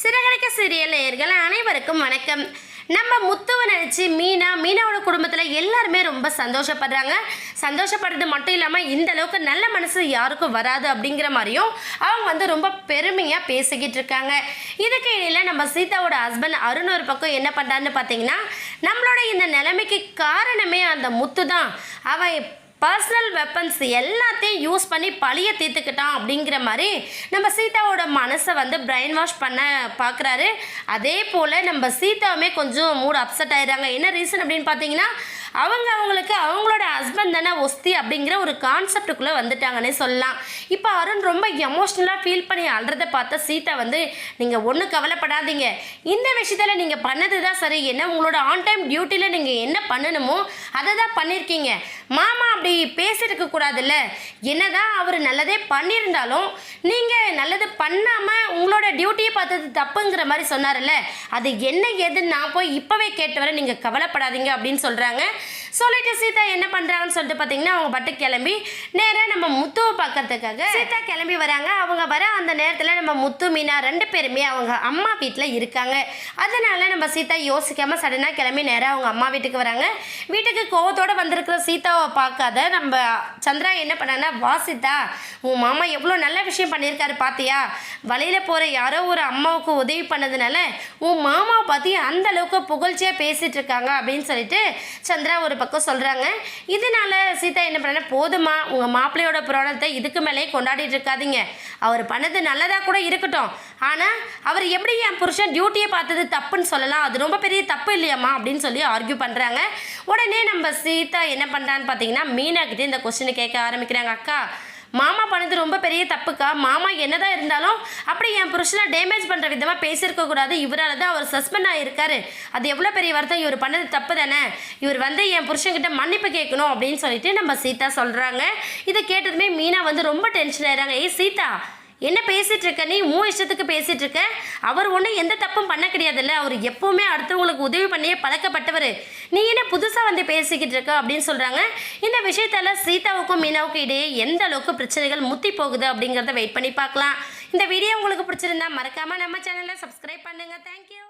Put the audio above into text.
Siragadikka serial நேயர்கள் அனைவருக்கும் வணக்கம். நம்ம முத்துவை நினச்சி மீனாவோட குடும்பத்தில் எல்லாருமே ரொம்ப சந்தோஷப்படுறாங்க. சந்தோஷப்படுறது மட்டும் இல்லாமல் இந்த அளவுக்கு நல்ல மனசு யாருக்கும் வராது அப்படிங்கிற மாதிரியும் அவங்க ரொம்ப பெருமையாக பேசிக்கிட்டு இருக்காங்க. இதுக்கு இடையில் நம்ம சீதாவோட ஹஸ்பண்ட் அருண் ஒரு பக்கம் என்ன பண்ணுறான்னு பார்த்தீங்கன்னா, நம்மளோட இந்த நிலைமைக்கு காரணமே அந்த முத்து தான். அவன் பர்சனல் வெப்பன்ஸ் எல்லாத்தையும் யூஸ் பண்ணி பழிய தீர்த்துக்கிட்டான் அப்படிங்கிற மாதிரி நம்ம சீதாவோட மனசை பிரெயின் வாஷ் பண்ண பார்க்குறாரு. அதே போல் நம்ம சீதாவுமே கொஞ்சம் மூட் அப்செட் ஆயிடுறாங்க. என்ன ரீசன் அப்படின்னு பார்த்தீங்கன்னா, அவங்களுக்கு அவங்களோட ஹஸ்பண்ட் தானே ஒஸ்தி அப்படிங்கிற ஒரு கான்செப்டுக்குள்ளே வந்துட்டாங்கன்னே சொல்லலாம். இப்போ அருண் ரொம்ப எமோஷ்னலாக ஃபீல் பண்ணி அழுறதை பார்த்த சீதா நீங்கள் ஒன்றும் கவலைப்படாதீங்க, இந்த விஷயத்தில் நீங்கள் பண்ணது தான் சரி. என்ன உங்களோட ஆன் டைம் டியூட்டியில் நீங்கள் என்ன பண்ணணுமோ அதை தான் பண்ணியிருக்கீங்க. மாமா அப்படி பேசியிருக்க கூடாதுல்ல. என்னதான் அவர் நல்லதே பண்ணியிருந்தாலும் நீங்கள் நல்லது பண்ணாமல் உங்களோட டியூட்டியை பார்த்தது தப்புங்கிற மாதிரி சொன்னார்ல, அது என்ன ஏதுன்னு நான் போய் இப்போவே கேட்டு வர, நீங்கள் கவலைப்படாதீங்க அப்படின்னு சொல்கிறாங்க. சொல்லிட்டு சீதா என்ன பண்ணுறாங்கன்னு சொல்லிட்டு பார்த்தீங்கன்னா, அவங்க பட்டு கிளம்பி நேராக நம்ம முத்துவை பார்க்கறதுக்காக சீதா கிளம்பி வராங்க. அவங்க வர அந்த நேரத்தில் நம்ம முத்து மீனா ரெண்டு பேருமே அவங்க அம்மா வீட்டில் இருக்காங்க. அதனால நம்ம சீதா யோசிக்காமல் சடனாக கிளம்பி நேராக அவங்க அம்மா வீட்டுக்கு வராங்க. வீட்டுக்கு கோவத்தோடு வந்திருக்கிற சீதாவை பார்க்காத நம்ம சந்திரா என்ன பண்ணாங்கன்னா, வா சீதா, உன் மாமா எவ்வளோ நல்ல விஷயம் பண்ணியிருக்காரு பார்த்தியா, வழியில் போகிற யாரோ ஒரு அம்மாவுக்கு உதவி பண்ணதுனால உன் மாமாவை பார்த்து அந்த அளவுக்கு புகழ்ச்சியாக பேசிகிட்டு இருக்காங்க அப்படின்னு சொல்லிட்டு சந்திரா ஒரு பக்கம் சொல்கிறாங்க. இதனால சீதா என்ன பண்ண, போதுமா உங்கள் மாப்பிள்ளையோட புராணத்தை இதுக்கு மேலேயே கொண்டாடிட்டு இருக்காதீங்க. அவர் பண்ணது நல்லதாக கூட இருக்கட்டும், ஆனால் அவர் எப்படி என் புருஷன் டியூட்டியை பார்த்தது தப்புன்னு சொல்லலாம், அது ரொம்ப பெரிய தப்பு இல்லையாம்மா அப்படின்னு சொல்லி ஆர்கியூ பண்ணுறாங்க. உடனே நம்ம சீதா என்ன பண்ணுறான்னு பார்த்தீங்கன்னா, மீனாக்கிட்டே இந்த கொஸ்டினை கேட்க ஆரம்பிக்கிறாங்க. அக்கா, மாமா பண்ணது ரொம்ப பெரிய தப்புக்கா. மாமா என்னதான் இருந்தாலும் அப்படி என் புருஷனை டேமேஜ் பண்ணுற விதமாக பேசியிருக்க கூடாது. இவரால் தான் அவர் சஸ்பெண்ட் ஆகியிருக்காரு. அது எவ்வளோ பெரிய வருத்தம். இவர் பண்ணது தப்பு தானே. இவர் என் புருஷன்கிட்ட மன்னிப்பு கேட்கணும் அப்படின்னு சொல்லிட்டு நம்ம சீதா சொல்கிறாங்க. இதை கேட்டதுமே மீனா ரொம்ப டென்ஷன் ஆயிடுறாங்க. ஏய் சீதா, என்ன பேசிகிட்டு இருக்க நீ? இஷ்டத்துக்கு பேசிகிட்டு இருக்க. அவர் ஒன்றும் எந்த தப்பும் பண்ண கிடையாதுல்ல. அவர் எப்போவுமே அடுத்தவங்களுக்கு உதவி பண்ணியே பழக்கப்பட்டவர். நீ என்ன புதுசாக பேசிக்கிட்டு இருக்க அப்படின்னு சொல்கிறாங்க. இந்த விஷயத்தால் சீதாவுக்கும் மீனாவுக்கும் இடையே எந்த அளவுக்கு பிரச்சனைகள் முத்தி போகுது அப்படிங்கிறத வெயிட் பண்ணி பார்க்கலாம். இந்த வீடியோ உங்களுக்கு பிடிச்சிருந்தா மறக்காமல் நம்ம சேனலை சப்ஸ்கிரைப் பண்ணுங்கள். தேங்க்யூ.